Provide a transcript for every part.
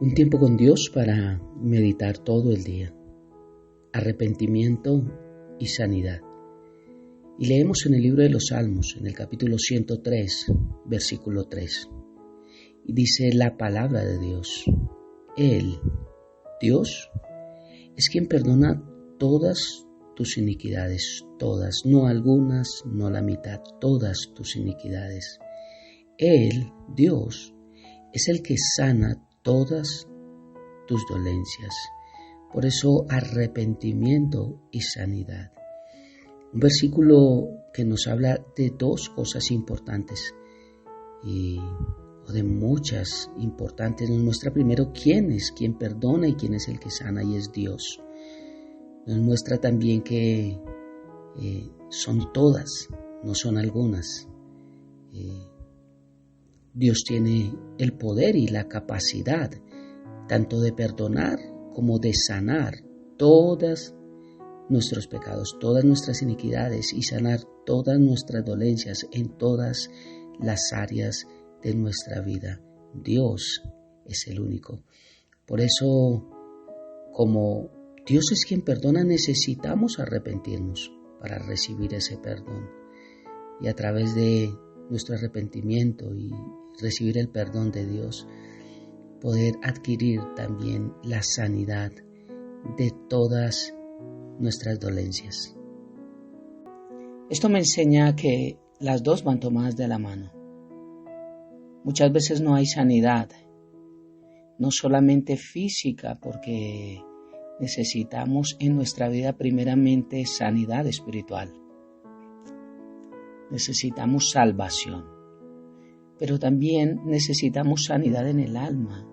Un tiempo con Dios para meditar todo el día. Arrepentimiento y sanidad. Y leemos en el libro de los Salmos, en el capítulo 103, versículo 3. Y dice la palabra de Dios. Él, Dios, es quien perdona todas tus iniquidades, todas, no algunas, no la mitad, todas tus iniquidades. Él, Dios, es el que sana todas tus dolencias. Por eso, arrepentimiento y sanidad. Un versículo que nos habla de dos cosas importantes o de muchas importantes. Nos muestra primero quién es quien perdona y quién es el que sana, y es Dios. Nos muestra también que son todas, no son algunas. Dios tiene el poder y la capacidad tanto de perdonar como de sanar todos nuestros pecados, todas nuestras iniquidades y sanar todas nuestras dolencias en todas las áreas de nuestra vida. Dios es el único. Por eso, como Dios es quien perdona, necesitamos arrepentirnos para recibir ese perdón. Y a través de nuestro arrepentimiento y recibir el perdón de Dios, poder adquirir también la sanidad de todas nuestras dolencias. Esto me enseña que las dos van tomadas de la mano. Muchas veces no hay sanidad, no solamente física, porque necesitamos en nuestra vida primeramente sanidad espiritual. Necesitamos salvación, pero también necesitamos sanidad en el alma,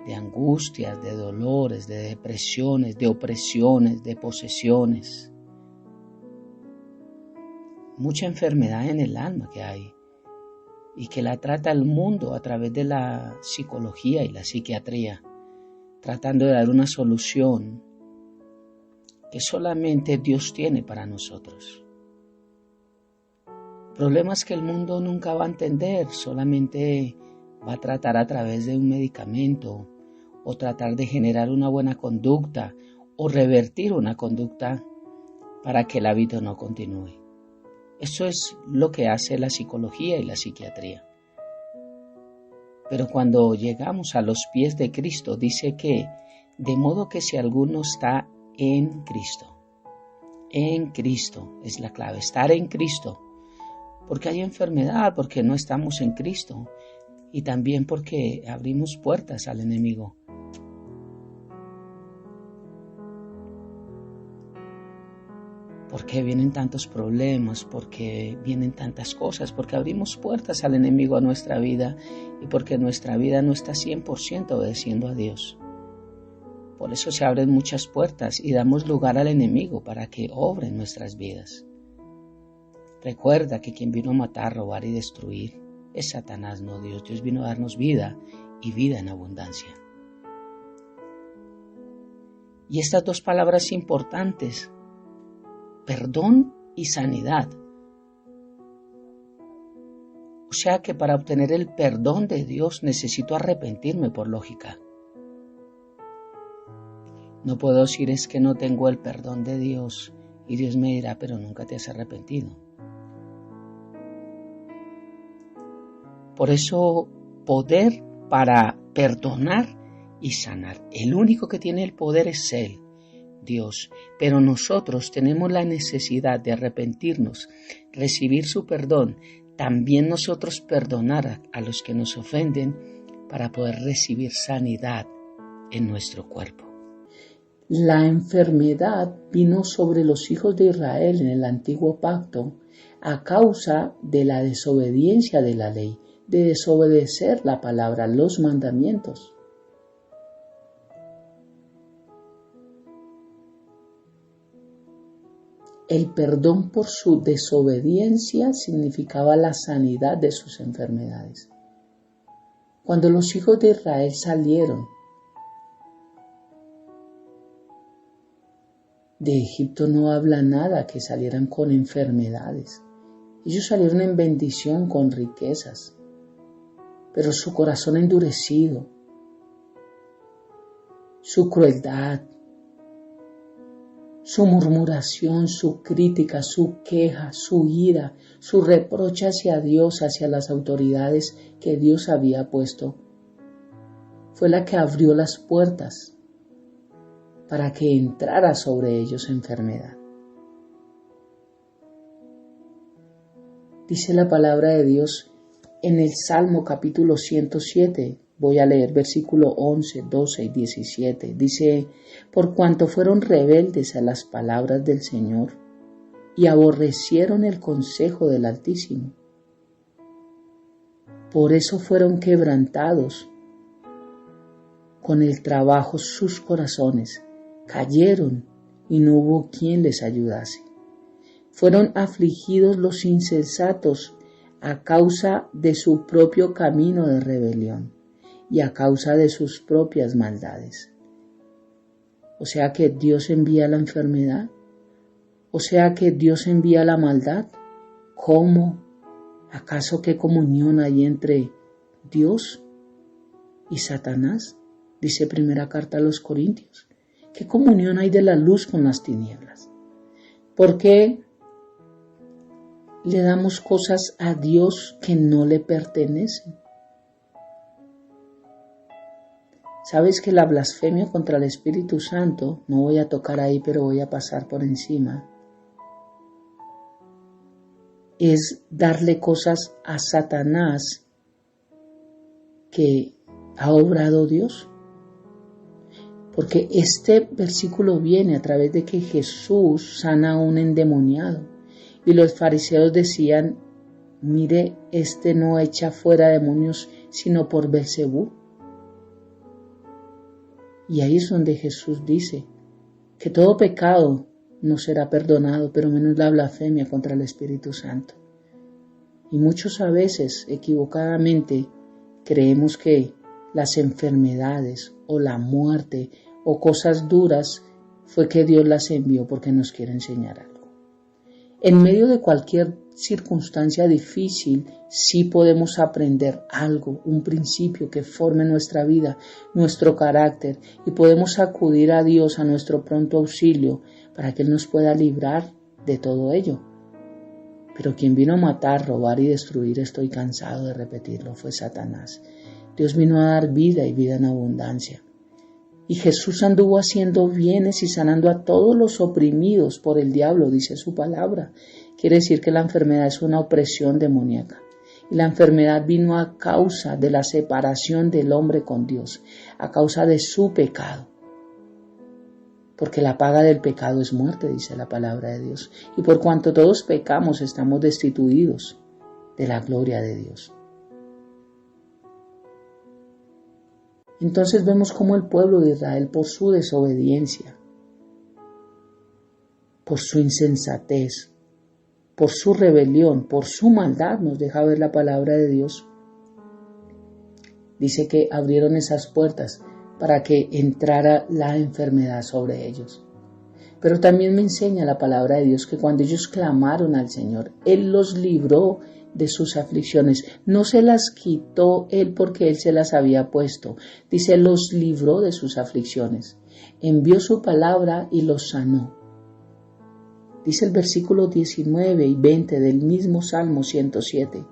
de angustias, de dolores, de depresiones, de opresiones, de posesiones. Mucha enfermedad en el alma que hay y que la trata el mundo a través de la psicología y la psiquiatría, tratando de dar una solución que solamente Dios tiene para nosotros. Problemas que el mundo nunca va a entender, solamente va a tratar a través de un medicamento o tratar de generar una buena conducta o revertir una conducta para que el hábito no continúe. Eso es lo que hace la psicología y la psiquiatría. Pero cuando llegamos a los pies de Cristo, dice que de modo que si alguno está en Cristo es la clave, estar en Cristo. Porque hay enfermedad, porque no estamos en Cristo y también porque abrimos puertas al enemigo. Porque vienen tantos problemas, porque vienen tantas cosas, porque abrimos puertas al enemigo a nuestra vida y porque nuestra vida no está 100% obedeciendo a Dios. Por eso se abren muchas puertas y damos lugar al enemigo para que obre en nuestras vidas. Recuerda que quien vino a matar, robar y destruir es Satanás, no Dios. Dios vino a darnos vida y vida en abundancia. Y estas dos palabras importantes, perdón y sanidad. O sea que para obtener el perdón de Dios necesito arrepentirme por lógica. No puedo decir es que no tengo el perdón de Dios y Dios me dirá, pero nunca te has arrepentido. Por eso, poder para perdonar y sanar. El único que tiene el poder es Él, Dios. Pero nosotros tenemos la necesidad de arrepentirnos, recibir su perdón, también nosotros perdonar a los que nos ofenden para poder recibir sanidad en nuestro cuerpo. La enfermedad vino sobre los hijos de Israel en el antiguo pacto a causa de la desobediencia de la ley, de desobedecer la palabra, los mandamientos. El perdón por su desobediencia significaba la sanidad de sus enfermedades. Cuando los hijos de Israel salieron de Egipto, no habla nada que salieran con enfermedades. Ellos salieron en bendición, con riquezas, pero su corazón endurecido su crueldad, su murmuración, su crítica, su queja, su ira, su reproche hacia Dios, hacia las autoridades que Dios había puesto, fue la que abrió las puertas para que entrara sobre ellos enfermedad. Dice la palabra de Dios en el Salmo capítulo 107, voy a leer versículo 11, 12 y 17. Dice, por cuanto fueron rebeldes a las palabras del Señor y aborrecieron el consejo del Altísimo. Por eso fueron quebrantados con el trabajo sus corazones, cayeron y no hubo quien les ayudase. Fueron afligidos los insensatos a causa de su propio camino de rebelión y a causa de sus propias maldades. O sea que Dios envía la enfermedad, o sea que Dios envía la maldad. ¿Cómo? ¿Acaso qué comunión hay entre Dios y Satanás? Dice primera carta a los Corintios. ¿Qué comunión hay de la luz con las tinieblas? ¿Por qué le damos cosas a Dios que no le pertenecen? Sabes que la blasfemia contra el Espíritu Santo, no voy a tocar ahí, pero voy a pasar por encima, es darle cosas a Satanás que ha obrado Dios. Porque este versículo viene a través de que Jesús sana a un endemoniado. Y los fariseos decían, mire, este no echa fuera demonios sino por Belcebú. Y ahí es donde Jesús dice que todo pecado no será perdonado, pero menos la blasfemia contra el Espíritu Santo. Y muchos a veces, equivocadamente, creemos que las enfermedades o la muerte o cosas duras fue que Dios las envió porque nos quiere enseñar algo. En medio de cualquier circunstancia difícil, sí podemos aprender algo, un principio que forme nuestra vida, nuestro carácter, y podemos acudir a Dios, a nuestro pronto auxilio, para que Él nos pueda librar de todo ello. Pero quien vino a matar, robar y destruir, estoy cansado de repetirlo, fue Satanás. Dios vino a dar vida y vida en abundancia. Y Jesús anduvo haciendo bienes y sanando a todos los oprimidos por el diablo, dice su palabra. Quiere decir que la enfermedad es una opresión demoníaca. Y la enfermedad vino a causa de la separación del hombre con Dios, a causa de su pecado. Porque la paga del pecado es muerte, dice la palabra de Dios. Y por cuanto todos pecamos, estamos destituidos de la gloria de Dios. Entonces vemos cómo el pueblo de Israel, por su desobediencia, por su insensatez, por su rebelión, por su maldad, nos deja ver la palabra de Dios, dice que abrieron esas puertas para que entrara la enfermedad sobre ellos. Pero también me enseña la palabra de Dios que cuando ellos clamaron al Señor, Él los libró de sus aflicciones. No se las quitó Él porque Él se las había puesto. Dice, los libró de sus aflicciones. Envió su palabra y los sanó. Dice el versículo 19 y 20 del mismo Salmo 107.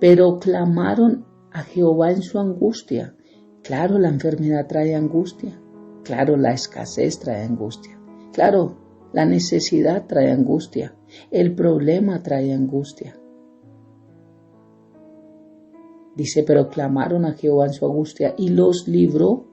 Pero clamaron a Jehová en su angustia. Claro, la enfermedad trae angustia. Claro, la escasez trae angustia. Claro, la necesidad trae angustia. El problema trae angustia. Dice, pero clamaron a Jehová en su angustia y los libró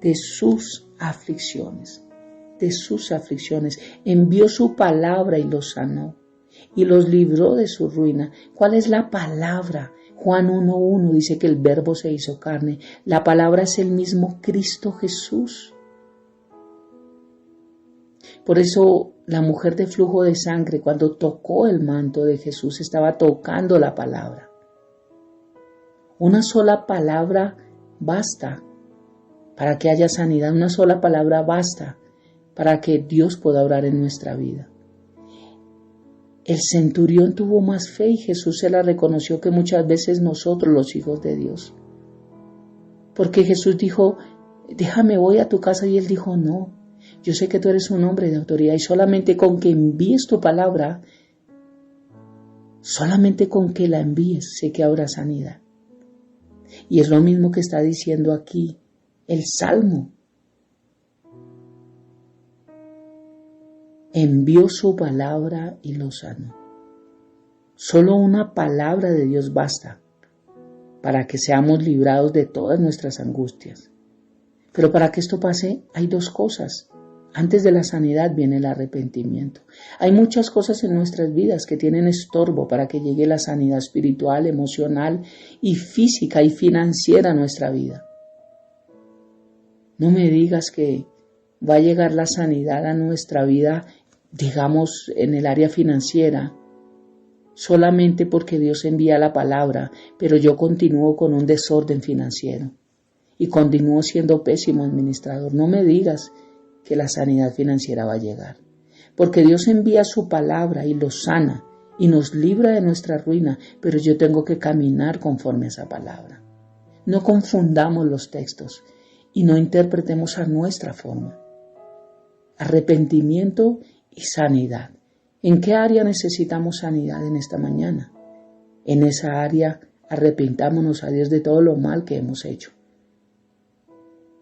de sus aflicciones. De sus aflicciones. Envió su palabra y los sanó. Y los libró de su ruina. ¿Cuál es la palabra? Juan 1:1 dice que el verbo se hizo carne. La palabra es el mismo Cristo Jesús. Por eso la mujer de flujo de sangre, cuando tocó el manto de Jesús, estaba tocando la palabra. Una sola palabra basta para que haya sanidad. Una sola palabra basta para que Dios pueda obrar en nuestra vida. El centurión tuvo más fe y Jesús se la reconoció que muchas veces nosotros, los hijos de Dios. Porque Jesús dijo, déjame, voy a tu casa. Y él dijo, no, yo sé que tú eres un hombre de autoridad y solamente con que envíes tu palabra, solamente con que la envíes, sé que habrá sanidad. Y es lo mismo que está diciendo aquí el Salmo. Envió su palabra y lo sanó. Solo una palabra de Dios basta para que seamos librados de todas nuestras angustias. Pero para que esto pase hay dos cosas. Antes de la sanidad viene el arrepentimiento. Hay muchas cosas en nuestras vidas que tienen estorbo para que llegue la sanidad espiritual, emocional y física y financiera a nuestra vida. No me digas que va a llegar la sanidad a nuestra vida, digamos, en el área financiera, solamente porque Dios envía la palabra, pero yo continúo con un desorden financiero y continúo siendo pésimo administrador. No me digas que la sanidad financiera va a llegar, porque Dios envía su palabra y lo sana y nos libra de nuestra ruina, pero yo tengo que caminar conforme a esa palabra. No confundamos los textos y no interpretemos a nuestra forma. Arrepentimiento y sanidad. ¿En qué área necesitamos sanidad en esta mañana? En esa área arrepintámonos a Dios de todo lo mal que hemos hecho,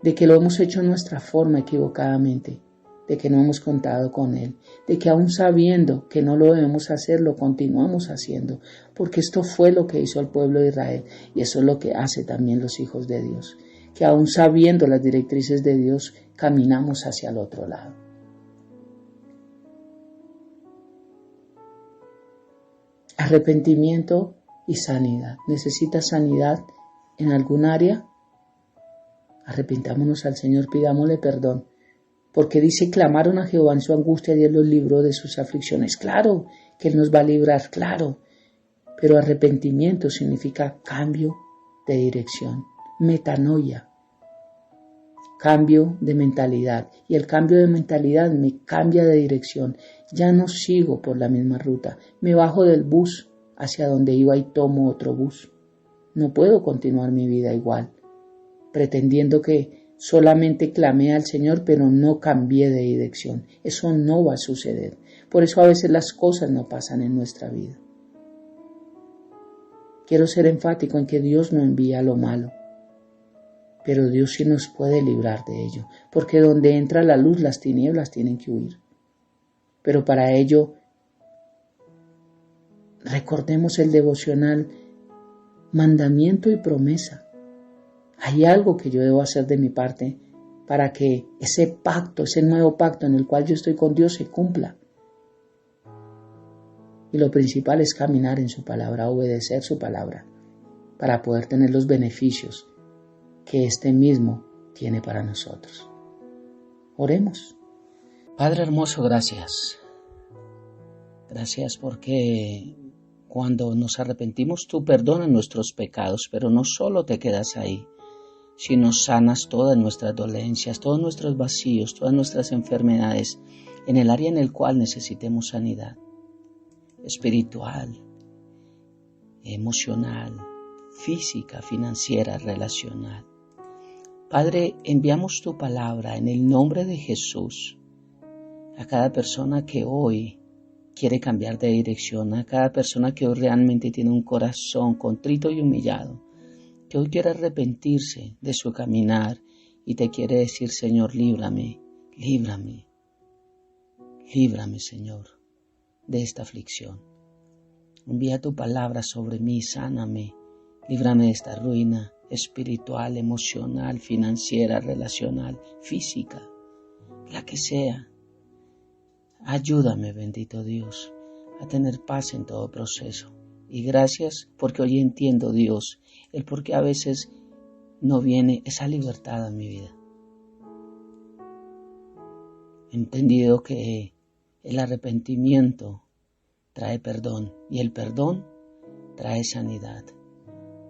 de que lo hemos hecho en nuestra forma equivocadamente, de que no hemos contado con Él, de que aún sabiendo que no lo debemos hacer, lo continuamos haciendo, porque esto fue lo que hizo el pueblo de Israel y eso es lo que hace también los hijos de Dios, que aún sabiendo las directrices de Dios, caminamos hacia el otro lado. Arrepentimiento y sanidad. ¿Necesitas sanidad en algún área? Arrepintámonos al Señor, pidámosle perdón. Porque dice, clamaron a Jehová en su angustia y Él los libró de sus aflicciones. Claro que Él nos va a librar, claro. Pero arrepentimiento significa cambio de dirección, metanoia, cambio de mentalidad. Y el cambio de mentalidad me cambia de dirección. Ya no sigo por la misma ruta. Me bajo del bus hacia donde iba y tomo otro bus. No puedo continuar mi vida igual, pretendiendo que solamente clamé al Señor, pero no cambié de dirección. Eso no va a suceder. Por eso a veces las cosas no pasan en nuestra vida. Quiero ser enfático en que Dios no envía lo malo, pero Dios sí nos puede librar de ello, porque donde entra la luz, las tinieblas tienen que huir. Pero para ello, recordemos el devocional, mandamiento y promesa. Hay algo que yo debo hacer de mi parte para que ese pacto, ese nuevo pacto en el cual yo estoy con Dios se cumpla. Y lo principal es caminar en su palabra, obedecer su palabra, para poder tener los beneficios que este mismo tiene para nosotros. Oremos. Padre hermoso, gracias. Gracias porque cuando nos arrepentimos tú perdonas nuestros pecados, pero no solo te quedas ahí, sino sanas todas nuestras dolencias, todos nuestros vacíos, todas nuestras enfermedades en el área en el cual necesitemos sanidad espiritual, emocional, física, financiera, relacional. Padre, enviamos tu palabra en el nombre de Jesús a cada persona que hoy quiere cambiar de dirección, a cada persona que hoy realmente tiene un corazón contrito y humillado, que hoy quiere arrepentirse de su caminar y te quiere decir, Señor, líbrame, líbrame, líbrame, Señor, de esta aflicción. Envía tu palabra sobre mí, sáname, líbrame de esta ruina espiritual, emocional, financiera, relacional, física, la que sea. Ayúdame, bendito Dios, a tener paz en todo proceso. Y gracias porque hoy entiendo, Dios, el por qué a veces no viene esa libertad a mi vida. He entendido que el arrepentimiento trae perdón y el perdón trae sanidad.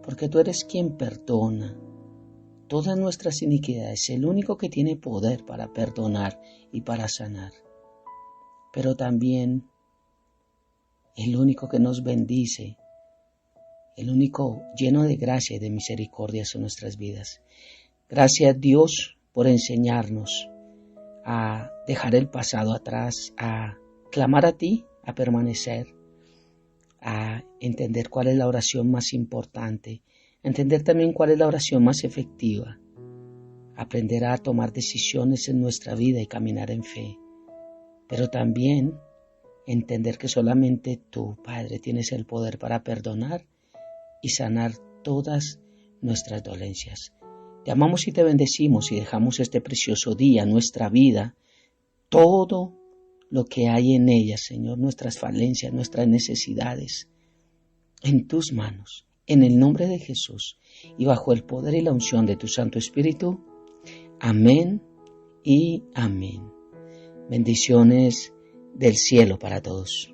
Porque tú eres quien perdona todas nuestras iniquidades, el único que tiene poder para perdonar y para sanar. Pero también el único que nos bendice, el único lleno de gracia y de misericordia en nuestras vidas. Gracias Dios por enseñarnos a dejar el pasado atrás, a clamar a ti, a permanecer, a entender cuál es la oración más importante, a entender también cuál es la oración más efectiva, aprender a tomar decisiones en nuestra vida y caminar en fe, pero también entender que solamente tú, Padre, tienes el poder para perdonar y sanar todas nuestras dolencias. Te amamos y te bendecimos y dejamos este precioso día, nuestra vida, todo lo que hay en ella, Señor, nuestras falencias, nuestras necesidades, en tus manos, en el nombre de Jesús y bajo el poder y la unción de tu Santo Espíritu. Amén y amén. Bendiciones del cielo para todos.